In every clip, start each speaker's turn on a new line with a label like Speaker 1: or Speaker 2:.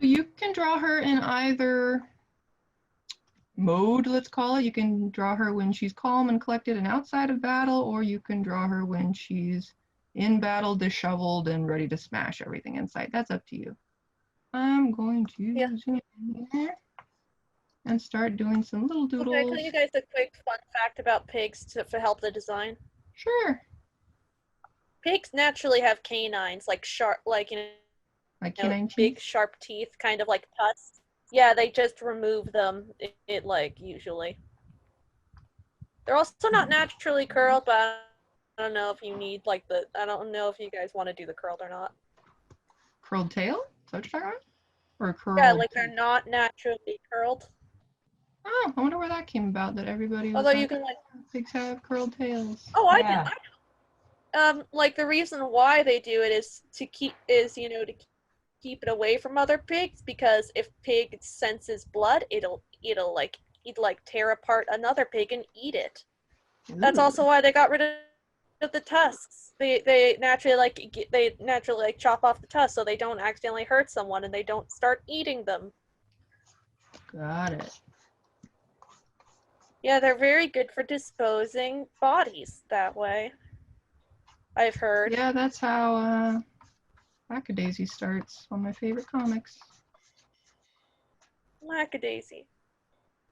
Speaker 1: You can draw her in either mode, let's call it. You can draw her when she's calm and collected and outside of battle, or you can draw her when she's in battle, disheveled, and ready to smash everything in sight. That's up to you. I'm going to zoom in here and start doing some little doodles.
Speaker 2: Okay, can I give you guys a quick fun fact about pigs to help the design?
Speaker 1: Sure.
Speaker 2: Pigs naturally have canines, like sharp, like
Speaker 1: Like canine
Speaker 2: big
Speaker 1: teeth?
Speaker 2: sharp teeth, kind of like tusks. Yeah, they just remove them. It like usually. They're also not naturally curled, but I don't know if you need like the. I don't know if you guys want to do the curled or not.
Speaker 1: Curled tail? Is that what you're talking about? Or
Speaker 2: Yeah,
Speaker 1: curled
Speaker 2: like
Speaker 1: teeth?
Speaker 2: they're not naturally curled.
Speaker 1: Oh, I wonder where that came about, that everybody was
Speaker 2: Although you
Speaker 1: like,
Speaker 2: can like.
Speaker 1: oh, pigs have curled tails.
Speaker 2: Oh, I did.
Speaker 3: Yeah.
Speaker 2: Like the reason why they do it is to keep to keep it away from other pigs, because if pig senses blood, it'll like tear apart another pig and eat it. That's
Speaker 1: Ooh.
Speaker 2: also why they got rid of the tusks. They naturally chop off the tusks so they don't accidentally hurt someone and they don't start eating them.
Speaker 1: Got it.
Speaker 2: Yeah, they're very good for disposing bodies that way, I've heard.
Speaker 1: Yeah, that's how Lackadaisy starts, one of my favorite comics.
Speaker 2: Lackadaisy.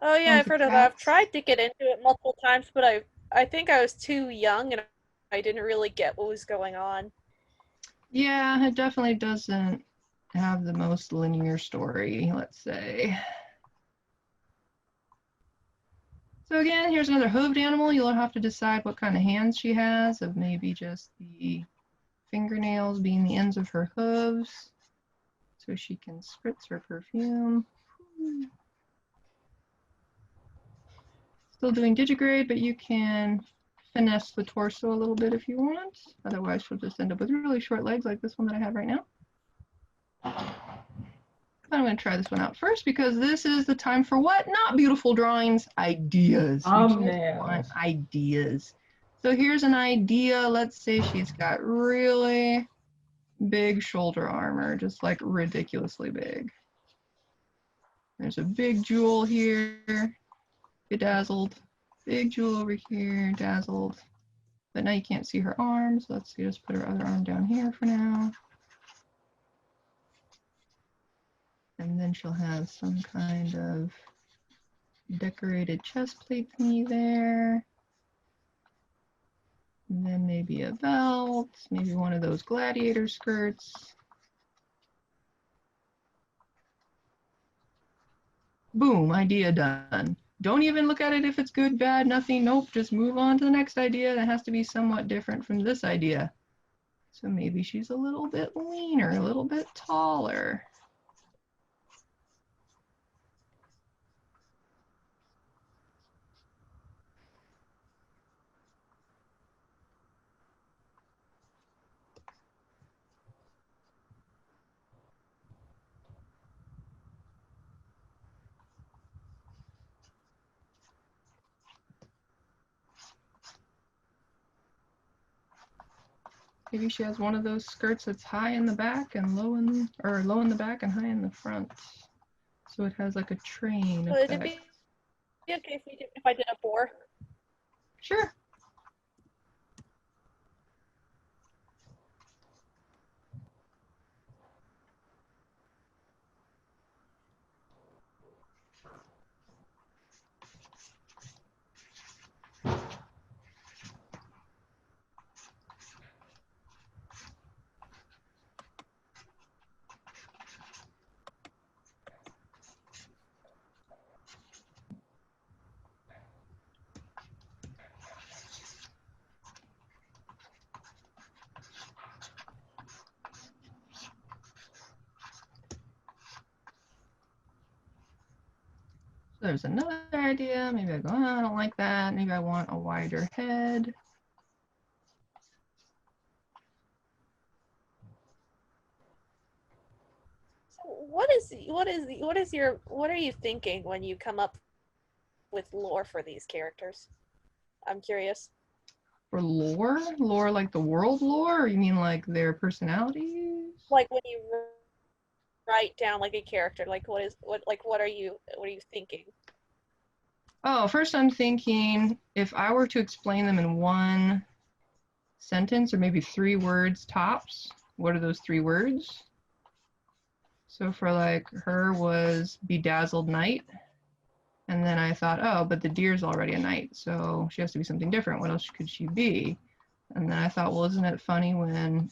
Speaker 2: Oh yeah,
Speaker 1: One's
Speaker 2: I've
Speaker 1: a
Speaker 2: heard of that.
Speaker 1: cat.
Speaker 2: I've tried to get into it multiple times, but I think I was too young and I didn't really get what was going on.
Speaker 1: Yeah, it definitely doesn't have the most linear story, let's say. So again, here's another hooved animal. You'll have to decide what kind of hands she has, of maybe just the fingernails being the ends of her hooves, so she can spritz her perfume. Still doing digigrade, but you can finesse the torso a little bit if you want. Otherwise, she'll just end up with really short legs like this one that I have right now. I'm going to try this one out first because this is the time for what? Not beautiful drawings, ideas. We just want ideas. So here's an idea. Let's say she's got really big shoulder armor, just like ridiculously big. There's a big jewel here, bedazzled. Big jewel over here, dazzled. But now you can't see her arms. Let's see, just put her other arm down here for now. And then she'll have some kind of decorated chest plate thingy there. And then maybe a belt, maybe one of those gladiator skirts. Boom, idea done. Don't even look at it if it's good, bad, nothing. Nope, just move on to the next idea that has to be somewhat different from this idea. So maybe she's a little bit leaner, a little bit taller. Maybe she has one of those skirts that's high in the back and low in, or low in the back and high in the front. So it has like a train
Speaker 2: Would it
Speaker 1: effect.
Speaker 2: be okay if I did a boar?
Speaker 1: Sure. There's another idea. Maybe I go, oh, I don't like that. Maybe I want a wider head.
Speaker 2: So what are you thinking when you come up with lore for these characters? I'm curious.
Speaker 1: For lore? Lore like the world lore? Or you mean like their personalities?
Speaker 2: Like when you write down like a character? Like what are you thinking?
Speaker 1: Oh, first I'm thinking if I were to explain them in one sentence or maybe 3 words tops, what are those 3 words? So for like her was bedazzled knight. And then I thought, oh, but the deer's already a knight, so she has to be something different. What else could she be? And then I thought, well, isn't it funny when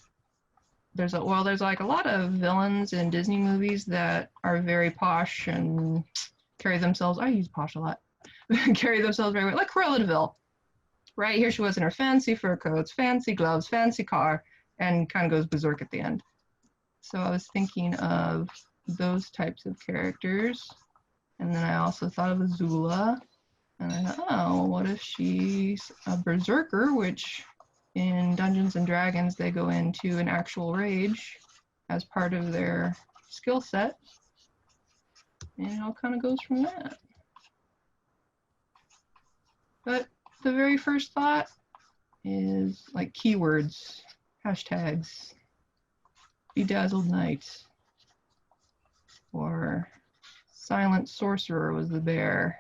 Speaker 1: there's like a lot of villains in Disney movies that are very posh and carry themselves. I use posh a lot. Carry themselves very well, like Cruella de Vil. Right here, she was in her fancy fur coats, fancy gloves, fancy car, and kind of goes berserk at the end. So I was thinking of those types of characters. And then I also thought of Azula. And I thought, oh, what if she's a berserker, which in Dungeons and Dragons, they go into an actual rage as part of their skill set. And it all kind of goes from that. But the very first thought is like keywords, hashtags, bedazzled knight, or silent sorcerer was the bear.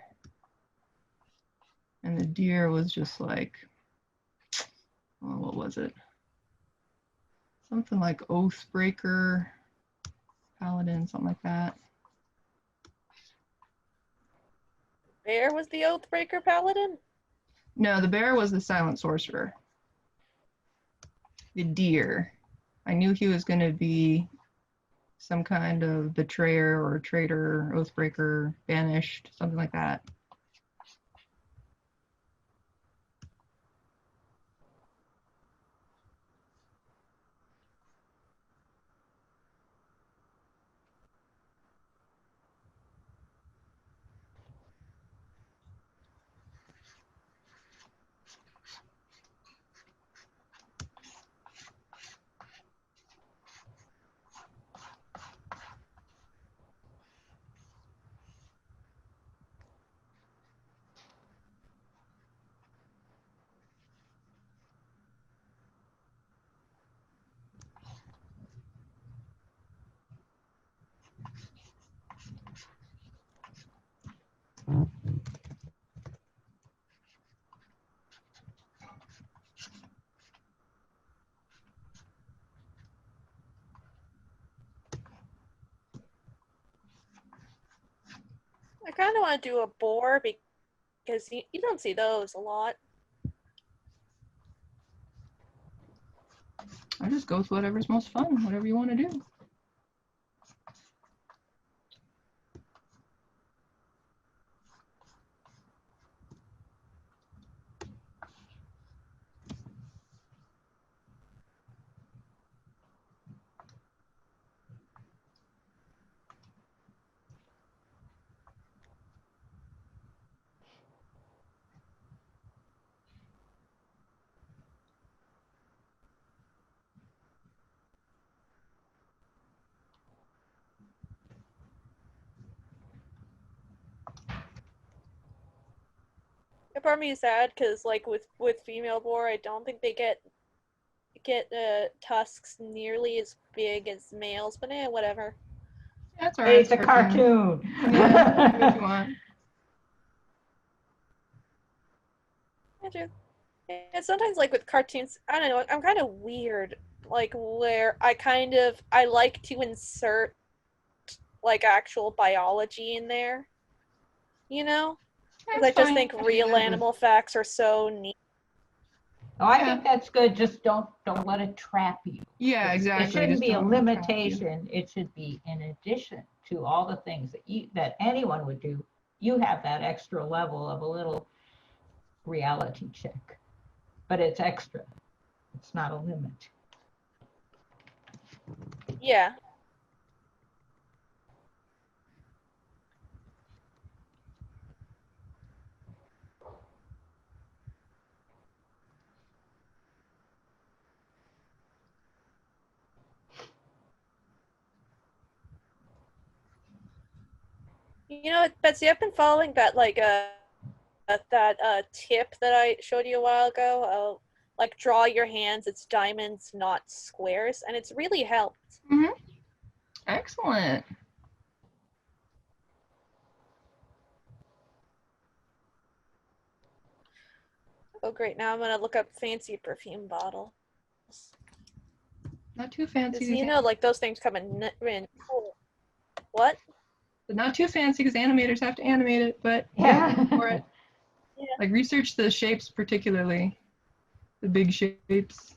Speaker 1: And the deer was just like, oh, what was it? Something like Oathbreaker, Paladin, something like that.
Speaker 2: Bear was the Oathbreaker paladin?
Speaker 1: No, the bear was the silent sorcerer. The deer, I knew he was going to be some kind of betrayer or traitor, oathbreaker, banished, something like that.
Speaker 2: I kind of want to do a boar because you don't see those a lot.
Speaker 1: I just go with whatever's most fun, whatever you want to do.
Speaker 2: It part of me is sad because like with female boar, I don't think they get tusks nearly as big as males, but whatever.
Speaker 1: That's all right.
Speaker 3: It's a cartoon.
Speaker 1: Yeah, do what you want.
Speaker 2: And sometimes like with cartoons, I don't know, I'm kind of weird. Like where I like to insert like actual biology in there. You know? Because I just think real animal facts are so neat.
Speaker 3: Oh, I think that's good. Just don't let it trap you.
Speaker 1: Yeah, exactly.
Speaker 3: It shouldn't be a limitation. It should be in addition to all the things that anyone would do. You have that extra level of a little reality check, but it's extra. It's not a limit.
Speaker 2: Yeah. You know, Betsy, I've been following that tip that I showed you a while ago. Like draw your hands, it's diamonds, not squares, and it's really helped.
Speaker 1: Mm-hmm. Excellent.
Speaker 2: Oh, great. Now I'm going to look up fancy perfume bottle.
Speaker 1: Not too fancy.
Speaker 2: You know, like those things come in what?
Speaker 1: But not too fancy because animators have to animate it, but
Speaker 3: Yeah.
Speaker 1: for it.
Speaker 2: Yeah.
Speaker 1: Like research the shapes particularly, the big shapes.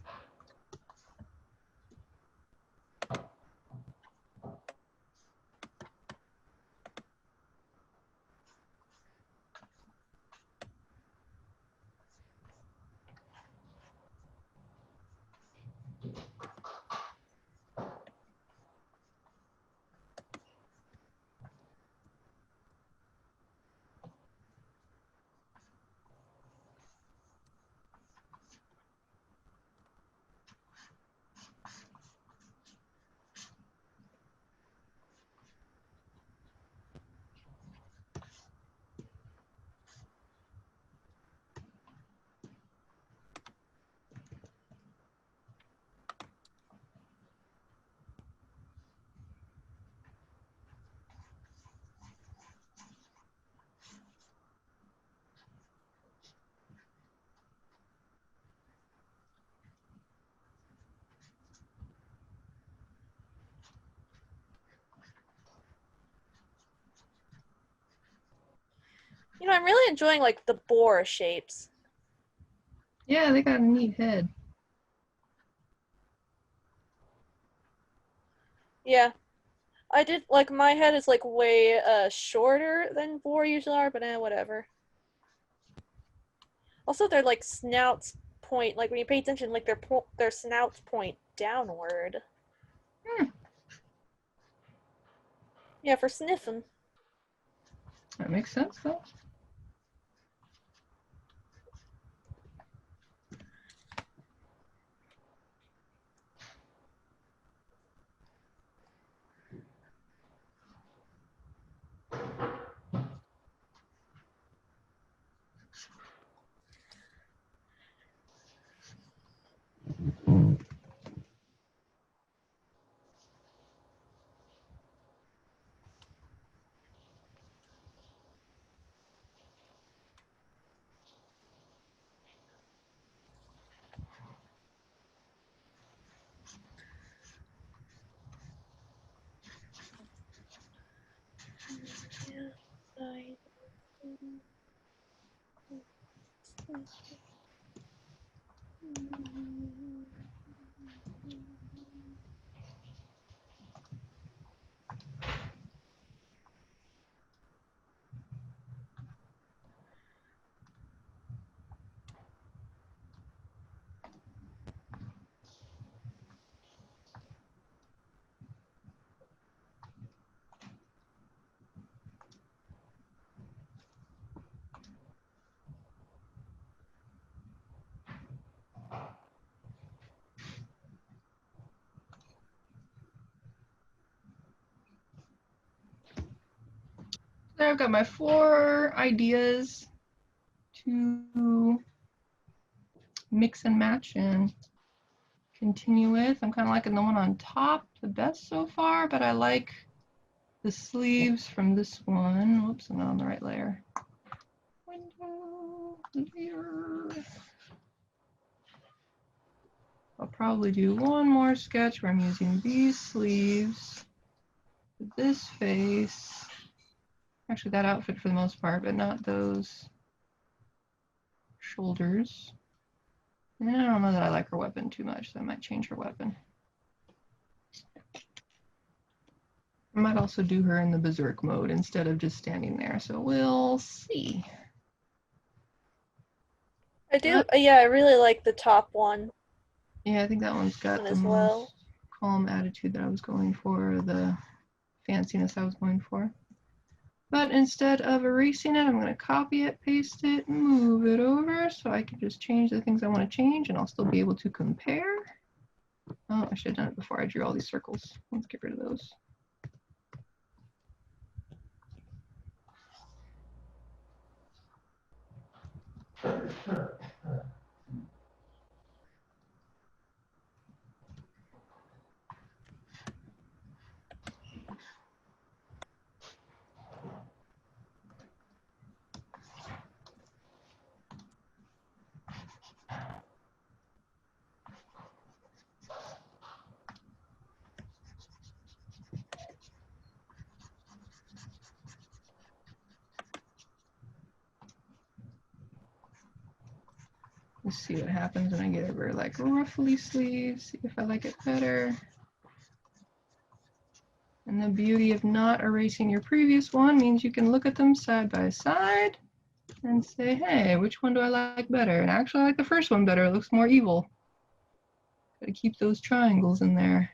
Speaker 2: You know, I'm really enjoying like the boar shapes.
Speaker 1: Yeah, they got a neat head.
Speaker 2: Yeah. I did like my head is like way shorter than boar usually are, but whatever. Also, their like snouts point, like when you pay attention, like their snouts point downward.
Speaker 1: Hmm.
Speaker 2: Yeah, for sniffing.
Speaker 1: That makes sense though. There I've got my 4 ideas to mix and match and continue with. I'm kind of liking the one on top the best so far, but I like the sleeves from this one. Whoops, I'm not on the right layer. Window, layer. I'll probably do one more sketch where I'm using these sleeves, this face, actually that outfit for the most part, but not those shoulders. And I don't know that I like her weapon too much, so I might change her weapon. I might also do her in the berserk mode instead of just standing there, so we'll see.
Speaker 2: I do, yeah, I really like the top one.
Speaker 1: Yeah, I think that one's got the most calm attitude that I was going for, the fanciness I was going for. But instead of erasing it, I'm going to copy it, paste it, move it over so I can just change the things I want to change and I'll still be able to compare. Oh, I should have done it before I drew all these circles. Let's get rid of those. Let's see what happens when I get over like ruffly sleeves, see if I like it better. And the beauty of not erasing your previous one means you can look at them side by side and say, hey, which one do I like better? And actually I like the first one better, it looks more evil. Gotta keep those triangles in there.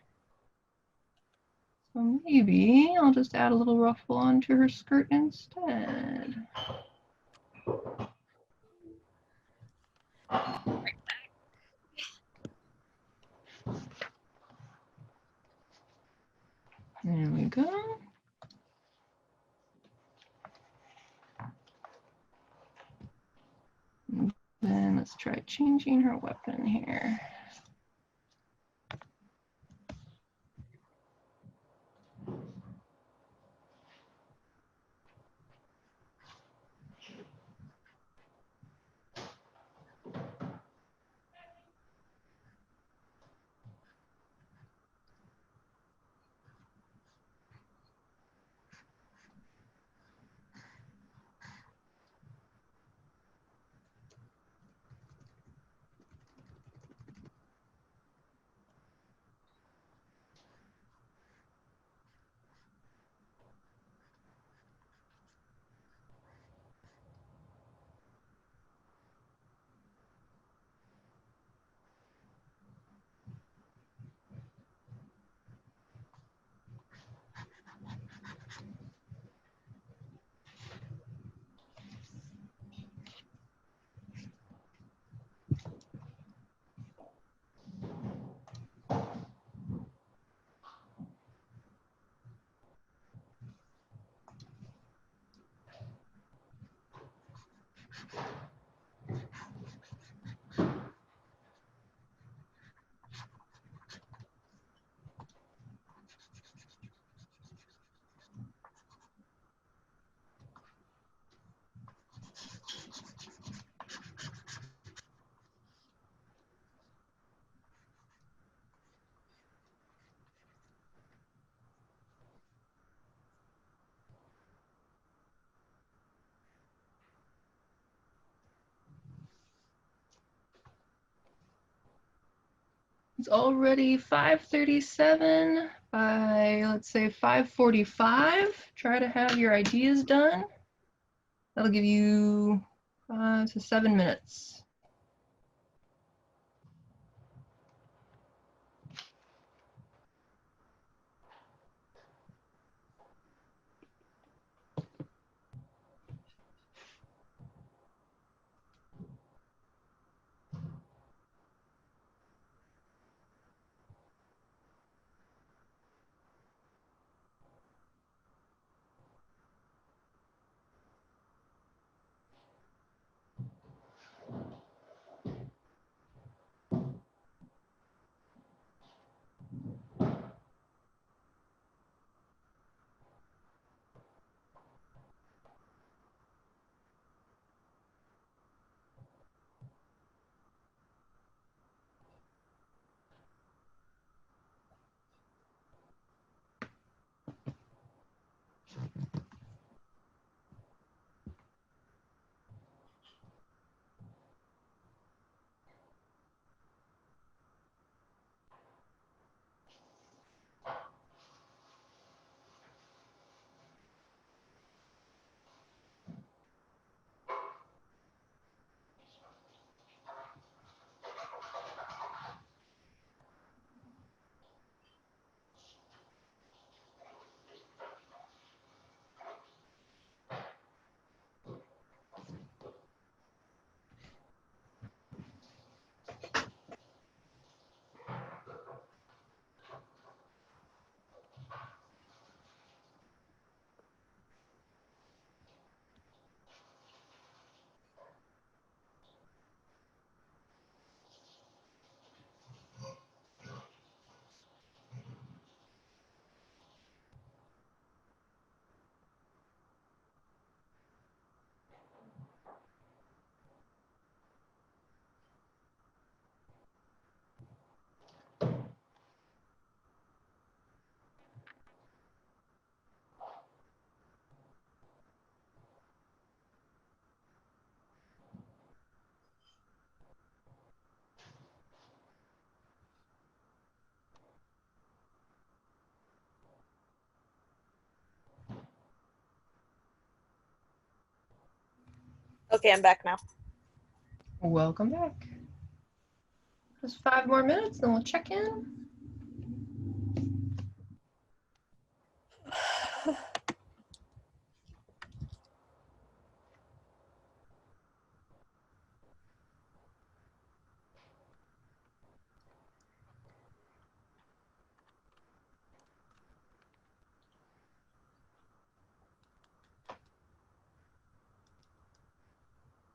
Speaker 1: So maybe I'll just add a little ruffle onto her skirt instead. There we go. And then let's try changing her weapon here. It's already 5:37. By, let's say, 5:45, try to have your ideas done. That'll give you 5 to 7 minutes.
Speaker 2: Okay, I'm back now.
Speaker 1: Welcome back. Just 5 more minutes, then we'll check in.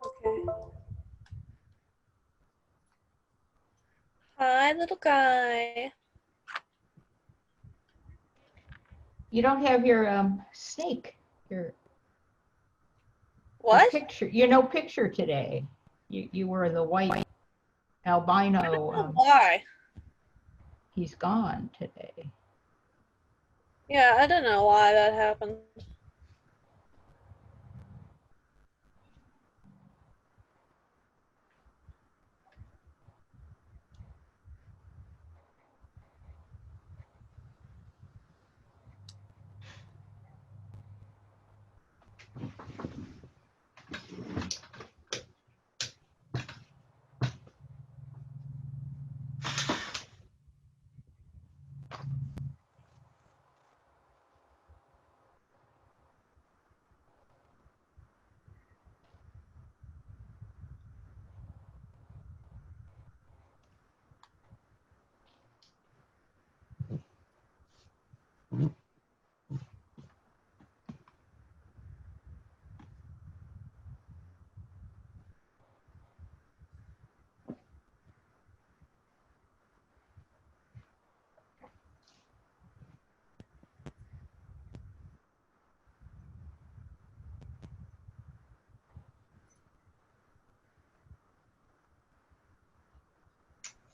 Speaker 2: Okay. Hi, little guy.
Speaker 3: You don't have your snake, your
Speaker 2: What?
Speaker 3: picture, picture today. You were the white
Speaker 2: I don't know
Speaker 3: albino.
Speaker 2: why.
Speaker 3: He's gone today.
Speaker 2: Yeah, I don't know why that happened.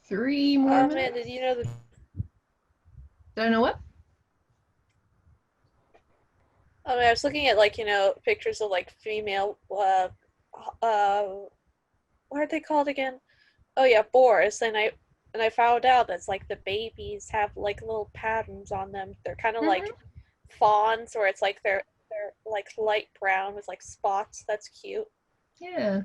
Speaker 1: Three more minutes.
Speaker 2: Man, did you know that?
Speaker 1: Did I know what?
Speaker 2: I mean, I was looking at pictures of female what are they called again? Oh yeah, boars, and I found out that's the babies have little patterns on them. They're kind of like fawns, or it's they're light brown with spots. That's cute.
Speaker 1: Yeah.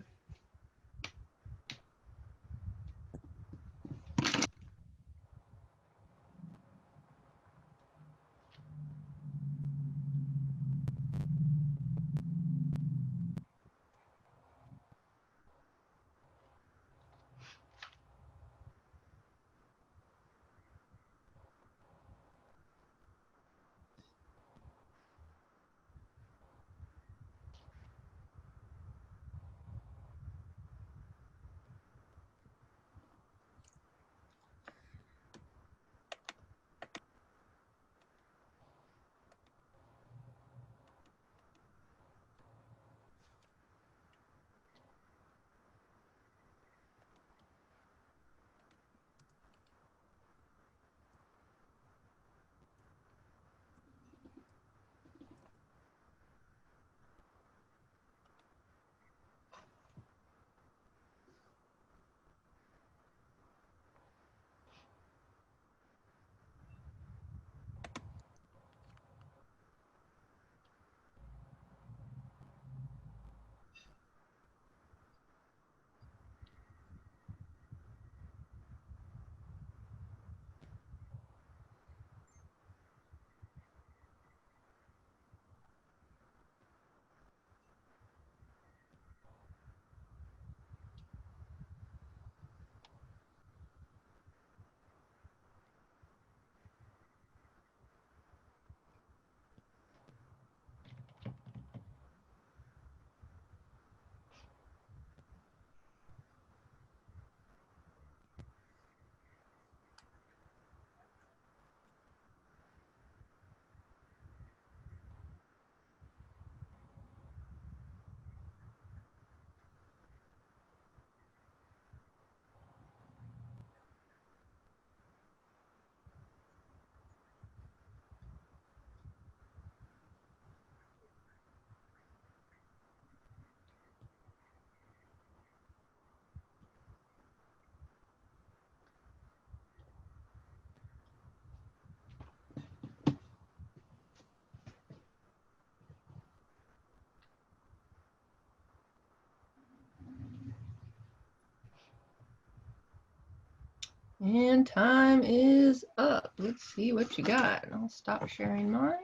Speaker 1: And time is up. Let's see what you got. I'll stop sharing mine.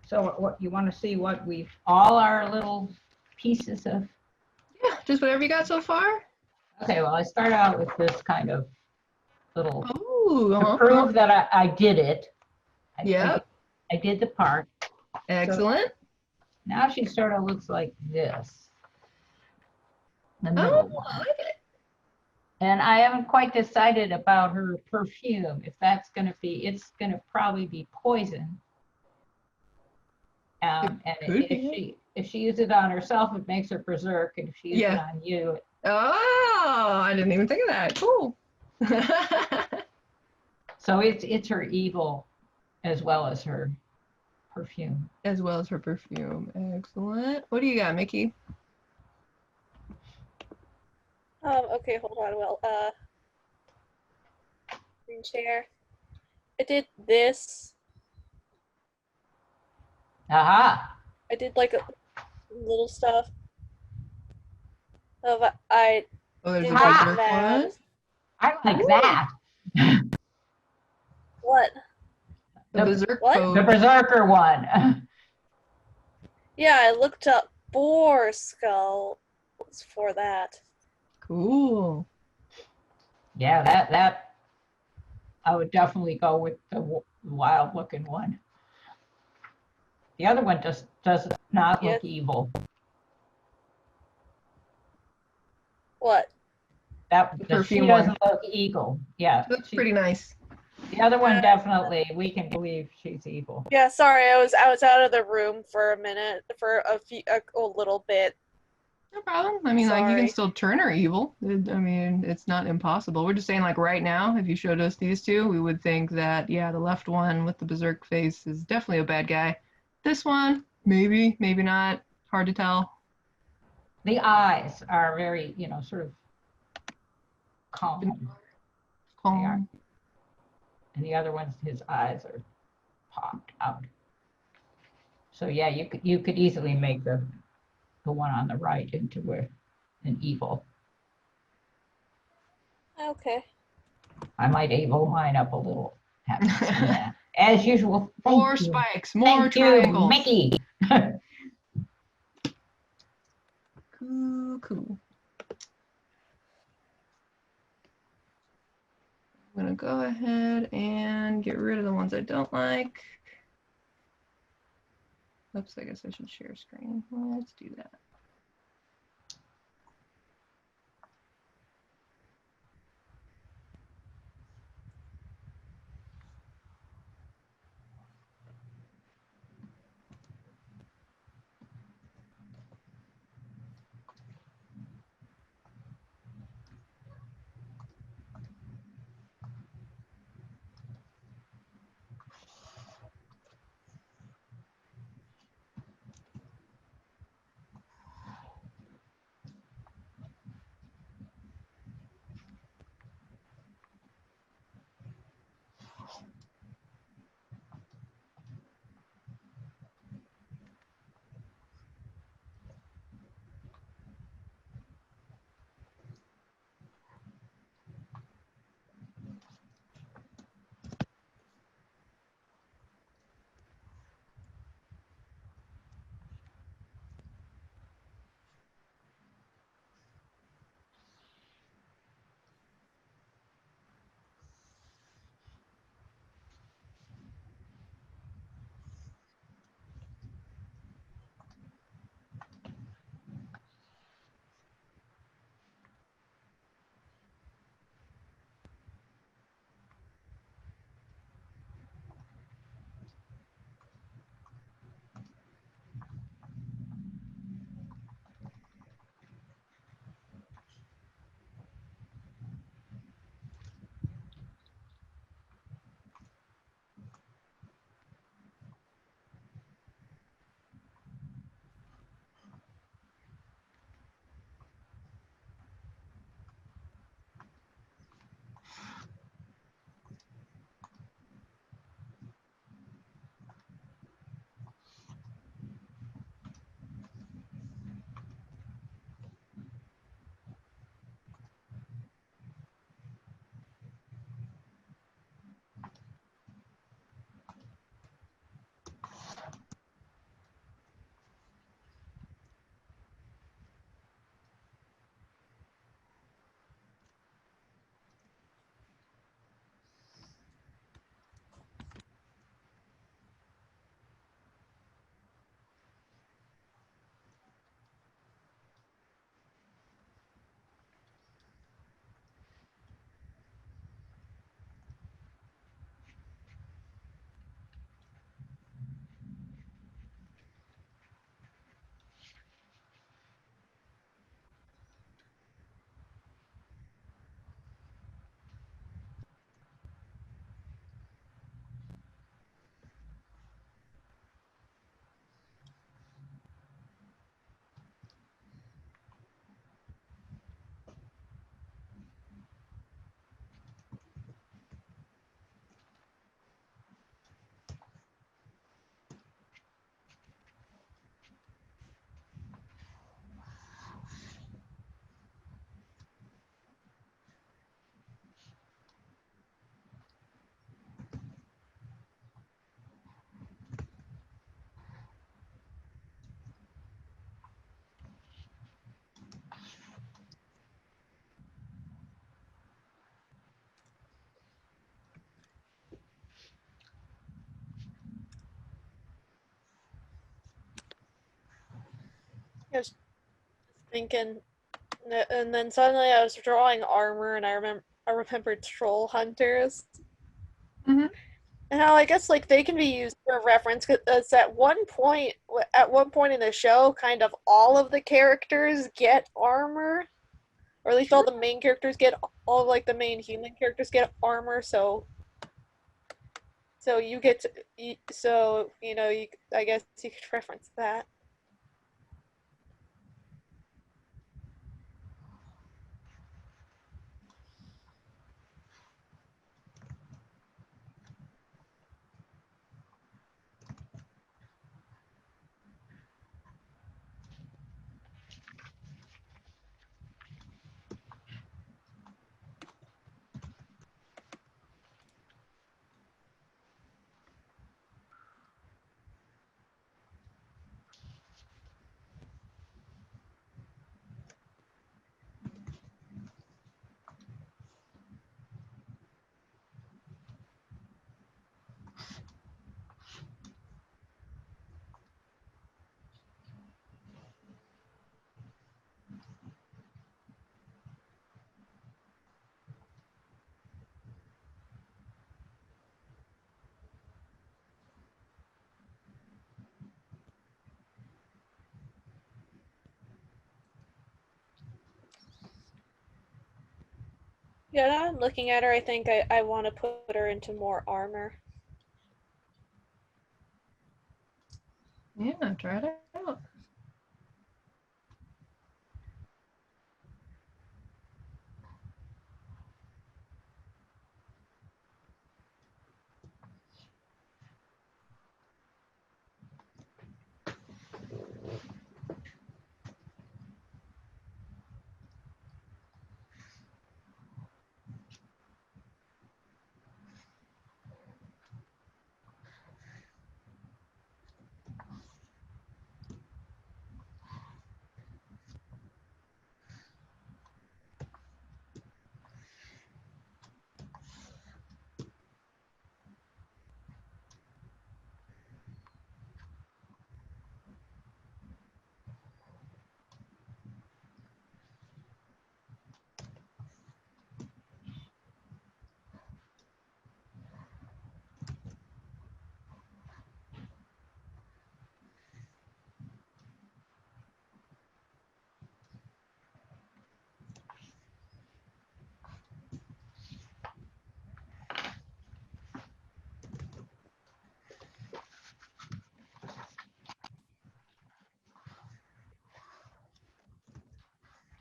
Speaker 3: So what you want to see what we've, all our little pieces of,
Speaker 1: Yeah, just whatever you got so far.
Speaker 3: okay, well, I start out with this kind of little,
Speaker 1: Oh,
Speaker 3: to prove that I did it.
Speaker 1: Yep.
Speaker 3: I did the part.
Speaker 1: Excellent.
Speaker 3: So now she sort of looks like this. The
Speaker 1: Oh,
Speaker 3: middle one.
Speaker 1: I like it.
Speaker 3: And I haven't quite decided about her perfume, if that's going to be, it's going to probably be poison. And if she uses it on herself, it makes her berserk. And if she uses it on you,
Speaker 1: oh, I didn't even think of that. Cool.
Speaker 3: So it's her evil as well as her perfume.
Speaker 1: As well as her perfume. Excellent. What do you got, Mickey?
Speaker 2: Okay, hold on. Well, green chair. I did this.
Speaker 3: Aha!
Speaker 2: I did like a little stuff. I
Speaker 1: There's
Speaker 2: did
Speaker 1: a
Speaker 2: like
Speaker 1: berserk
Speaker 2: that.
Speaker 1: one.
Speaker 3: I like that.
Speaker 2: What?
Speaker 1: The berserk
Speaker 2: what?
Speaker 1: pose.
Speaker 3: The berserker one.
Speaker 2: Yeah, I looked up boar skulls for that.
Speaker 1: Cool.
Speaker 3: Yeah, that I would definitely go with the wild looking one. The other one just does not look evil.
Speaker 2: What?
Speaker 3: That
Speaker 1: The
Speaker 3: she
Speaker 1: perfume
Speaker 3: doesn't
Speaker 1: one.
Speaker 3: look evil. Yeah.
Speaker 1: Looks pretty nice.
Speaker 3: The other one definitely, we can believe she's evil.
Speaker 2: Yeah, sorry, I was out of the room for a minute, for a little bit.
Speaker 1: No problem. I mean, like, you can still turn her evil. I mean, it's not impossible. We're just saying, like, right now, if you showed us these two, we would think that, yeah, the left one with the berserk face is definitely a bad guy. This one, maybe, maybe not. Hard to tell.
Speaker 3: The eyes are very, sort of calm.
Speaker 1: Calm.
Speaker 3: And the other one's, his eyes are popped out. So yeah, you could easily make the one on the right into an evil.
Speaker 2: Okay.
Speaker 3: I might evil mine up a little. As usual.
Speaker 1: More spikes, more triangles.
Speaker 3: Mickey.
Speaker 1: Cool. I'm gonna go ahead and get rid of the ones I don't like. Oops, I guess I should share screen. Let's do that.
Speaker 2: I was thinking, and then suddenly I was drawing armor, and I remembered troll hunters.
Speaker 1: Mm-hmm.
Speaker 2: And how I guess like they can be used for reference because at one point in the show, kind of all of the characters get armor, or at least all the main characters get all like the main human characters get armor. So you get to, so you know you I guess you could reference that. Yeah, now I'm looking at her. I think I want to put her into more armor.
Speaker 1: Yeah, try it out.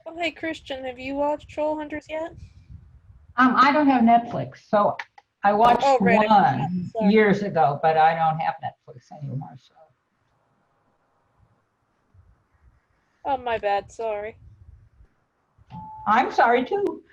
Speaker 2: Oh, hey Christian, have you watched Troll Hunters yet?
Speaker 3: I don't have Netflix, so I watched
Speaker 2: Oh, right.
Speaker 3: one years ago, but I don't have Netflix anymore. So
Speaker 2: Oh, my bad. Sorry.
Speaker 3: I'm sorry too.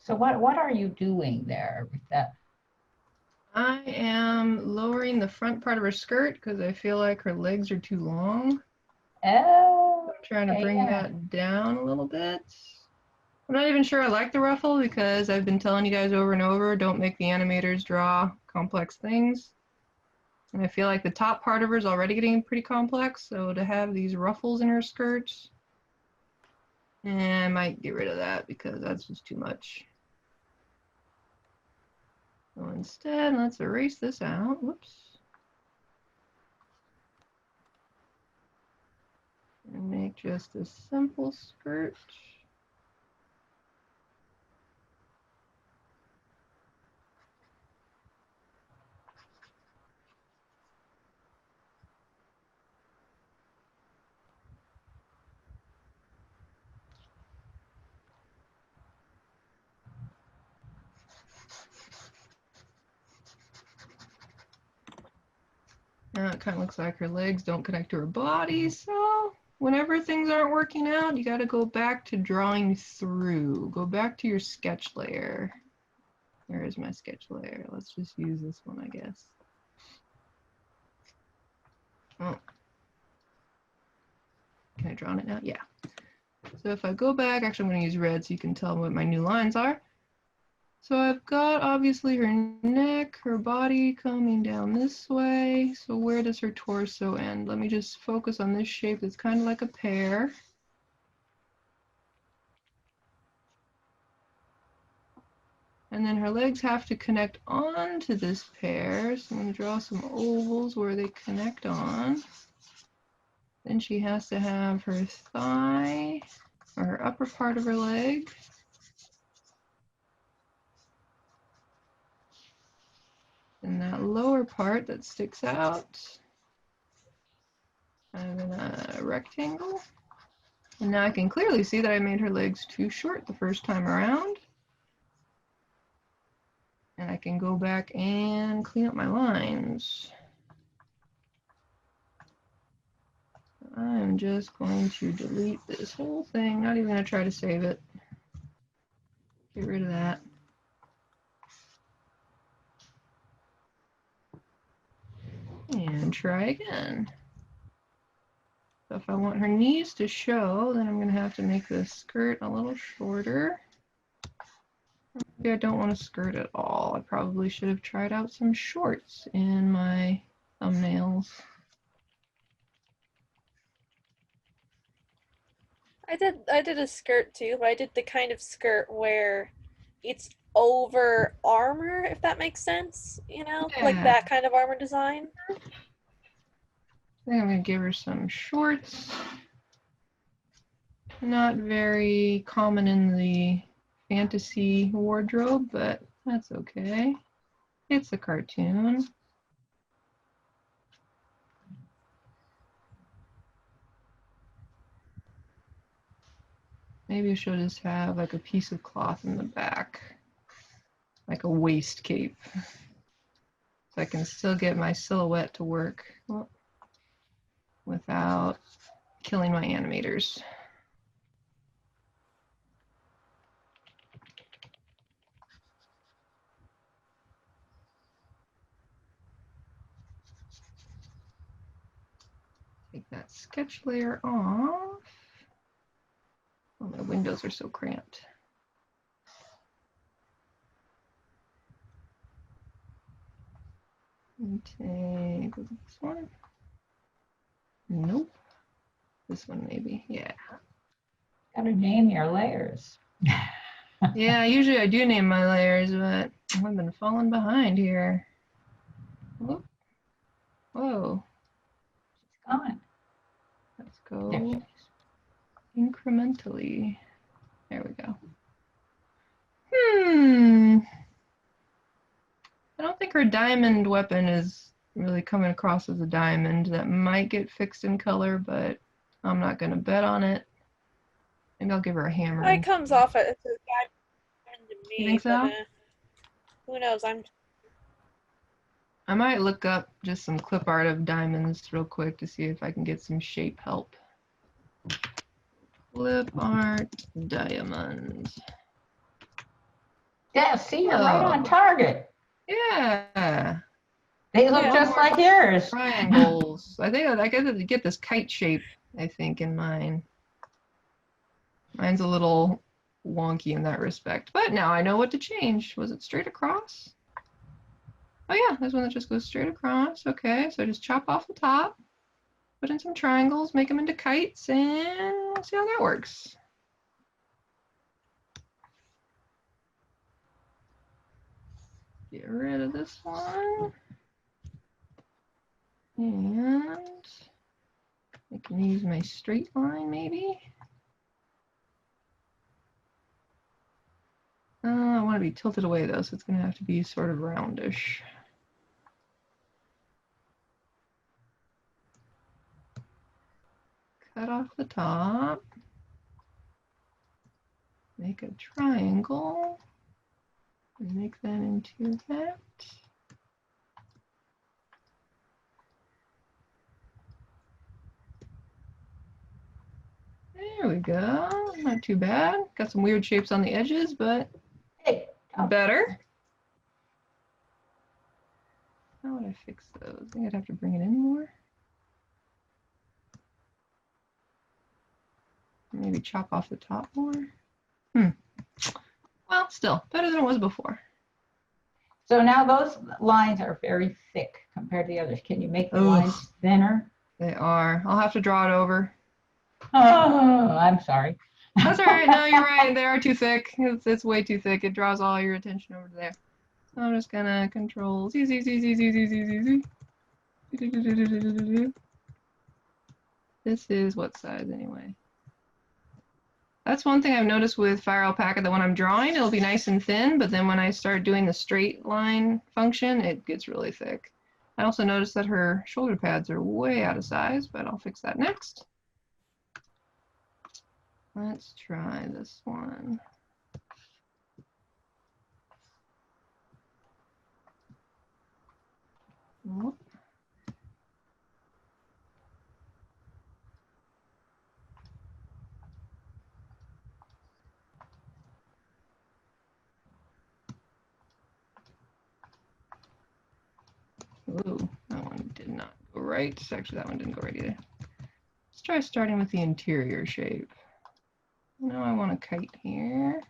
Speaker 3: So what are you doing there with that?
Speaker 1: I am lowering the front part of her skirt because I feel like her legs are too long.
Speaker 3: Oh,
Speaker 1: I'm trying to bring that down a little bit. I'm not even sure I like the ruffle because I've been telling you guys over and over, don't make the animators draw complex things. And I feel like the top part of her is already getting pretty complex, so to have these ruffles in her skirt, I might get rid of that because that's just too much. So instead, let's erase this out. Whoops. And make just a simple skirt. Now it kind of looks like her legs don't connect to her body, so whenever things aren't working out, you got to go back to drawing through. Go back to your sketch layer. There is my sketch layer. Let's just use this one, I guess. Oh. Can I draw on it now? Yeah. So if I go back, actually I'm going to use red so you can tell what my new lines are. So I've got obviously her neck, her body coming down this way. So where does her torso end? Let me just focus on this shape that's kind of like a pear. And then her legs have to connect onto this pear. So I'm going to draw some ovals where they connect on. Then she has to have her thigh, or her upper part of her leg. And that lower part that sticks out, I'm in a rectangle. And now I can clearly see that I made her legs too short the first time around. And I can go back and clean up my lines. I'm just going to delete this whole thing, not even going to try to save it. Get rid of that. And try again. So if I want her knees to show, then I'm going to have to make this skirt a little shorter. Maybe I don't want a skirt at all. I probably should have tried out some shorts in my thumbnails.
Speaker 2: I did a skirt too, but I did the kind of skirt where it's over armor, if that makes sense, you know?
Speaker 1: Yeah.
Speaker 2: Like that kind of armor design.
Speaker 1: I think I'm going to give her some shorts. Not very common in the fantasy wardrobe, but that's okay. It's a cartoon. Maybe she'll just have like a piece of cloth in the back, like a waist cape. So I can still get my silhouette to work without killing my animators. Take that sketch layer off. Oh, my windows are so cramped. And take this one. Nope. This one maybe, yeah.
Speaker 3: Gotta name your layers.
Speaker 1: Yeah, usually I do name my layers, but I've been falling behind here. Whoop. Whoa.
Speaker 3: She's gone.
Speaker 1: Let's go incrementally. There we go. I don't think her diamond weapon is really coming across as a diamond. That might get fixed in color, but I'm not going to bet on it. Maybe I'll give her a hammer.
Speaker 2: It comes off as a diamond to me.
Speaker 1: You think so?
Speaker 2: But, who knows?
Speaker 1: I might look up just some clip art of diamonds real quick to see if I can get some shape help. Clip art diamond.
Speaker 3: Yeah, see, you're right on target.
Speaker 1: Yeah.
Speaker 3: They look just like yours.
Speaker 1: Triangles. I think I got to get this kite shape, I think, in mine. Mine's a little wonky in that respect. But now I know what to change. Was it straight across? Oh yeah, there's one that just goes straight across. Okay, so just chop off the top, put in some triangles, make them into kites, and see how that works. Get rid of this one. And I can use my straight line maybe. I want to be tilted away though, so it's going to have to be sort of roundish. Cut off the top. Make a triangle. And make that into that. There we go. Not too bad. Got some weird shapes on the edges, but better. How would I fix those? I think I'd have to bring it in more. Maybe chop off the top more. Well, still better than it was before.
Speaker 3: So now those lines are very thick compared to the others. Can you make the lines thinner?
Speaker 1: They are. I'll have to draw it over.
Speaker 3: Oh, I'm sorry.
Speaker 1: That's all right. No, you're right. They are too thick. It's way too thick. It draws all your attention over there. So I'm just gonna control Z, Z, Z, Z, Z, Z, Z, Z, Z. This is what size anyway? That's one thing I've noticed with Fire Alpaca, that when I'm drawing, it'll be nice and thin, but then when I start doing the straight line function, it gets really thick. I also noticed that her shoulder pads are way out of size, but I'll fix that next. Let's try this one. Oh. Ooh, that one did not go right. Actually, that one didn't go right either. Let's try starting with the interior shape. Now I want a kite here.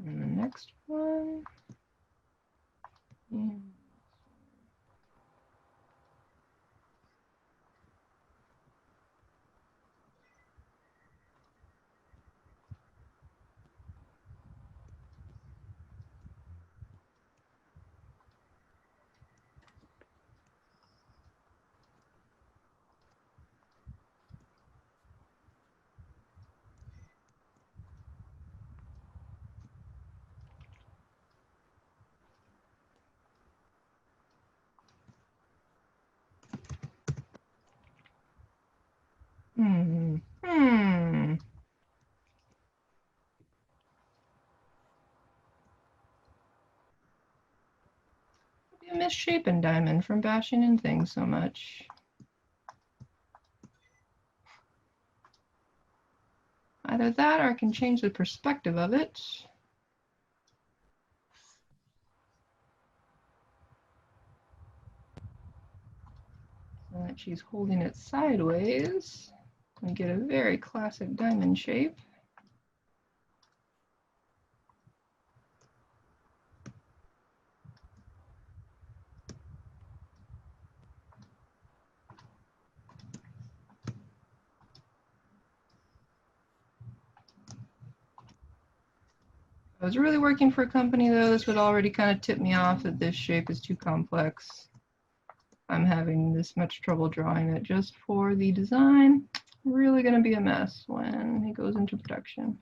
Speaker 1: And the next one. Yeah. A misshapen diamond from bashing in things so much. Either that or I can change the perspective of it. So that she's holding it sideways. We get a very classic diamond shape. If I was really working for a company though, this would already kind of tip me off that this shape is too complex. I'm having this much trouble drawing it just for the design. Really going to be a mess when it goes into production.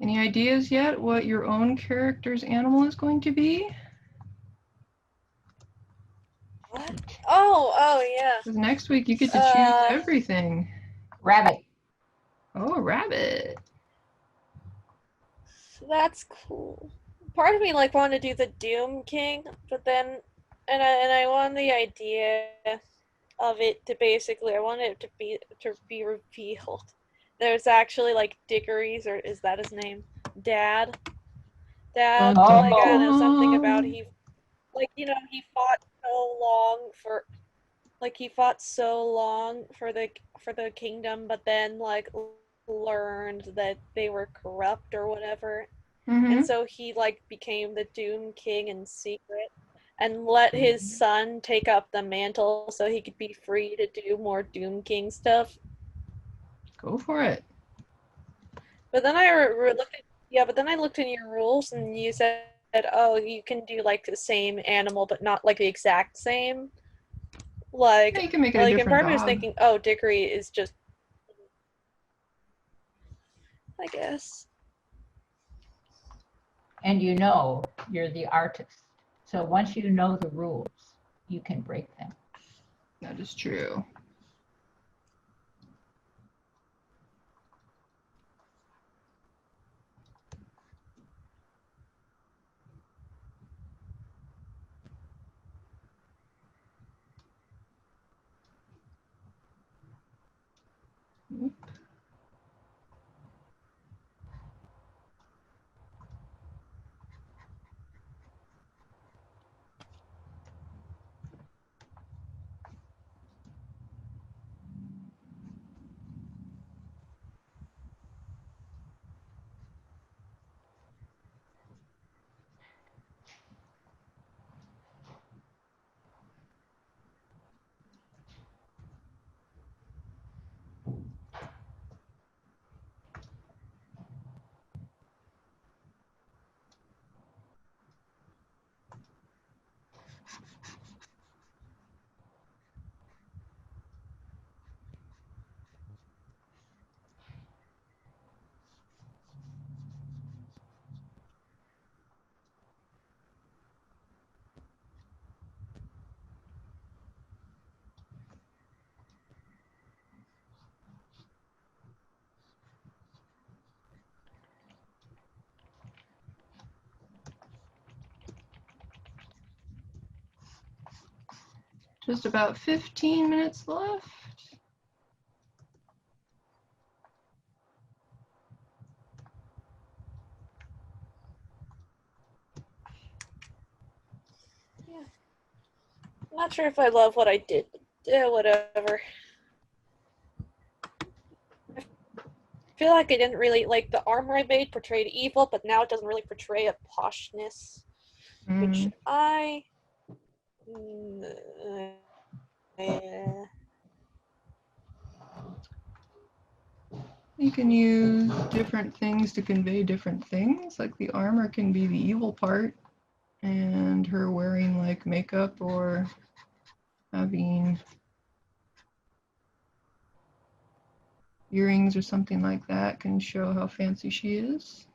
Speaker 1: Any ideas yet what your own character's animal is going to be?
Speaker 2: What? Oh yeah.
Speaker 1: Because next week you get to choose everything.
Speaker 3: Rabbit.
Speaker 1: Oh, a rabbit.
Speaker 2: That's cool. Part of me like wanted to do the Doom King, but then, and I wanted the idea of it to basically, I wanted it to be revealed. There's actually like Dickory's, or is that his name? Dad. Like I don't know, something about he fought so long for the kingdom, but then like learned that they were corrupt or whatever. And so he like became the Doom King in secret and let his son take up the mantle so he could be free to do more Doom King stuff.
Speaker 1: Go for it.
Speaker 2: But then I looked in your rules and you said, oh, you can do like the same animal but not like the exact same. Like,
Speaker 1: yeah, you can make it a
Speaker 2: and
Speaker 1: different
Speaker 2: part of me was
Speaker 1: dog.
Speaker 2: thinking, oh, Dickory is just, I guess.
Speaker 3: And you're the artist. So once you know the rules, you can break them.
Speaker 1: That is true. Just about 15 minutes left.
Speaker 2: Yeah. I'm not sure if I love what I did. Yeah, whatever. I feel like I didn't really like the armor I made portrayed evil, but now it doesn't really portray a poshness, which I.
Speaker 1: You can use different things to convey different things. Like the armor can be the evil part, and her wearing like makeup or having earrings or something like that can show how fancy she is.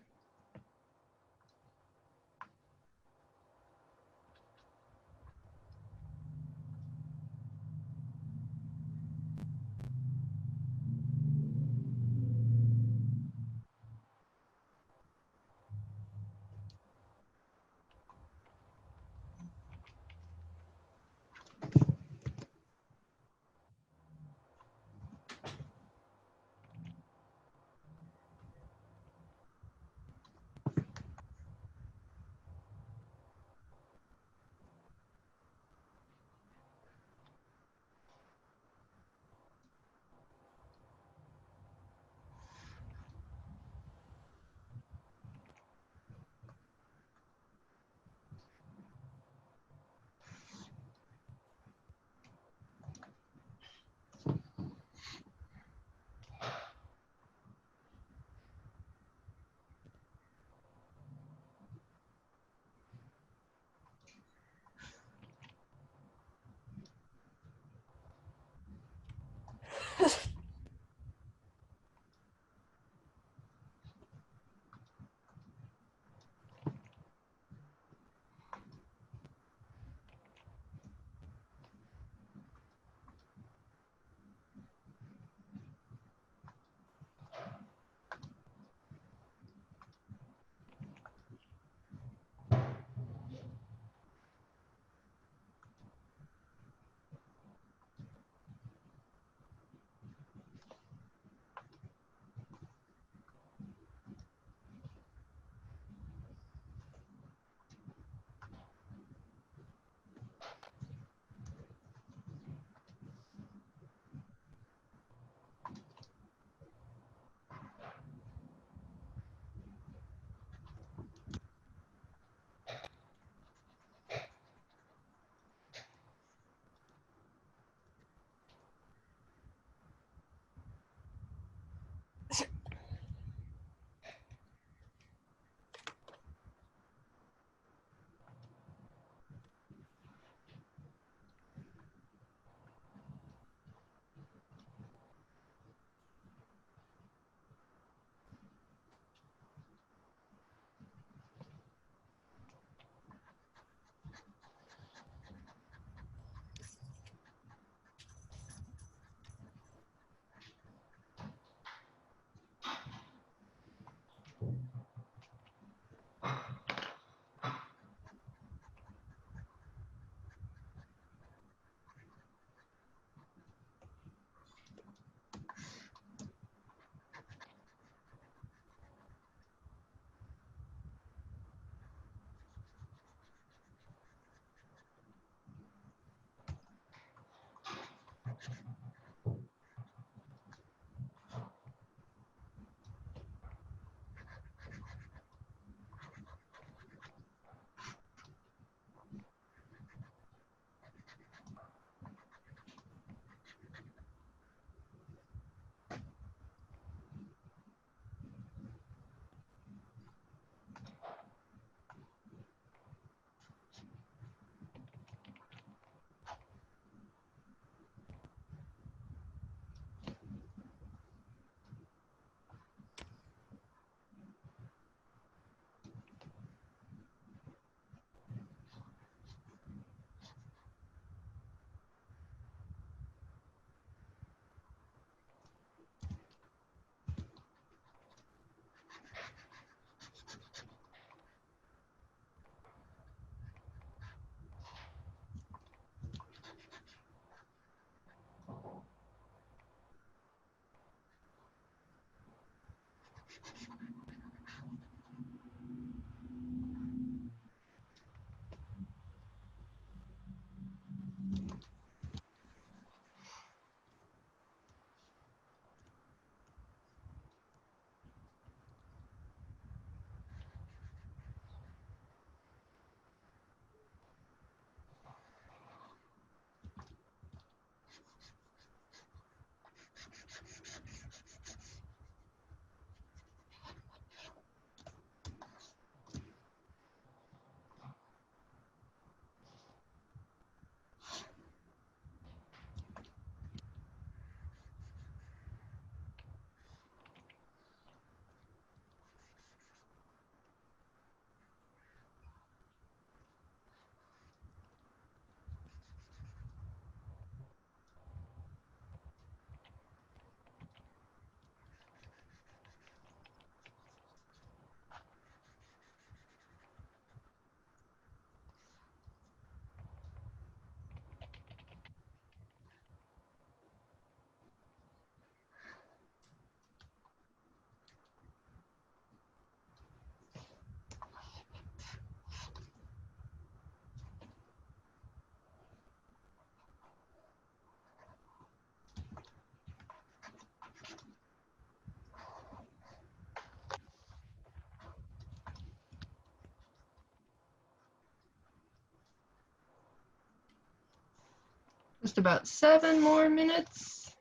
Speaker 1: Just about 7 more minutes.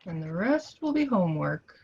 Speaker 1: And the rest will be homework.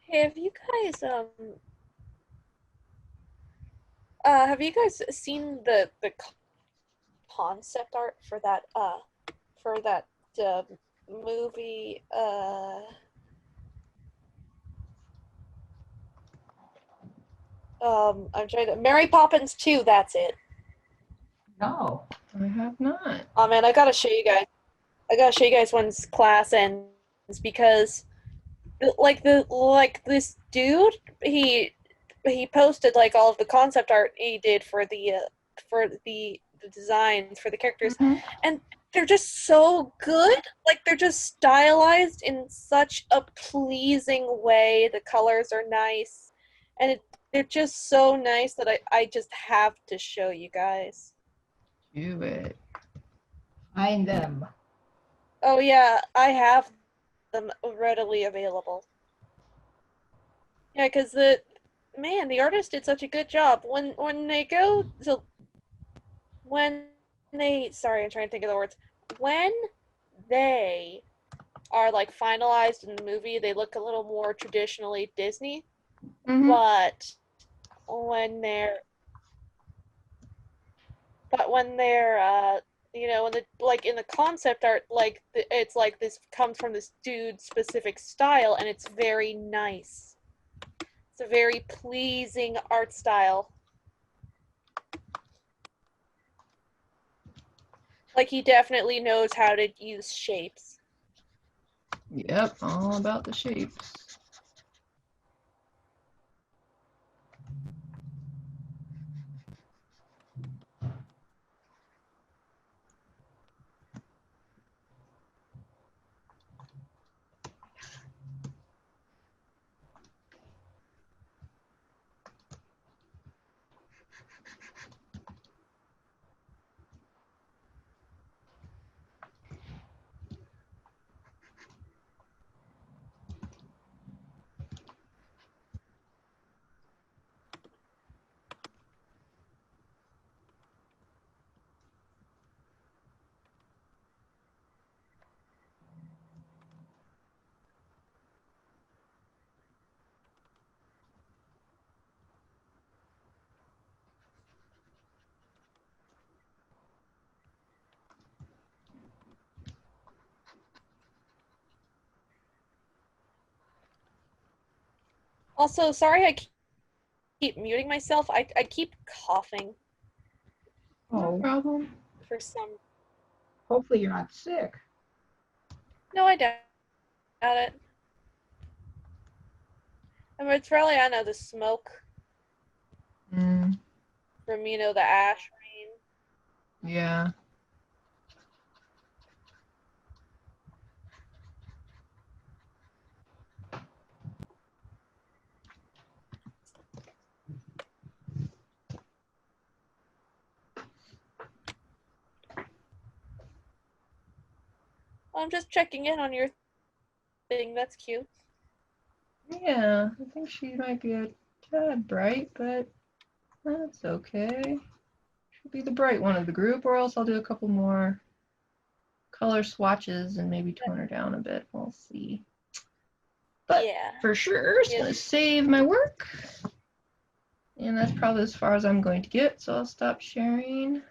Speaker 2: Hey, have you guys seen the concept art for that movie I'm trying to Mary Poppins 2, that's it.
Speaker 3: No.
Speaker 1: I have not.
Speaker 2: Oh man, I gotta show you guys once class ends, because like this dude, he posted like all of the concept art he did for the designs for the characters, and they're just so good. Like, they're just stylized in such a pleasing way. The colors are nice, and they're just so nice that I just have to show you guys.
Speaker 1: Do it.
Speaker 3: Find them.
Speaker 2: Oh yeah, I have them readily available. Yeah, because the artist did such a good job. When they go to sorry, I'm trying to think of the words. When they are like finalized in the movie, they look a little more traditionally Disney. But when they're when the like in the concept art, like it's like this comes from this dude's specific style, and it's very nice. It's a very pleasing art style. Like, he definitely knows how to use shapes.
Speaker 1: Yep, all about the shapes.
Speaker 2: Also, sorry I keep muting myself. I keep coughing.
Speaker 1: No problem.
Speaker 2: For some.
Speaker 3: Hopefully you're not sick.
Speaker 2: No, I doubt it. I mean, it's probably, I know, the smoke from, the ash rain.
Speaker 1: Yeah.
Speaker 2: I'm just checking in on your thing. That's cute.
Speaker 1: Yeah, I think she might be a tad bright, but that's okay. She'll be the bright one of the group, or else I'll do a couple more color swatches and maybe tone her down a bit. We'll see. But
Speaker 2: Yeah.
Speaker 1: for sure, it's going to save my work. And that's probably as far as I'm going to get, so I'll stop sharing.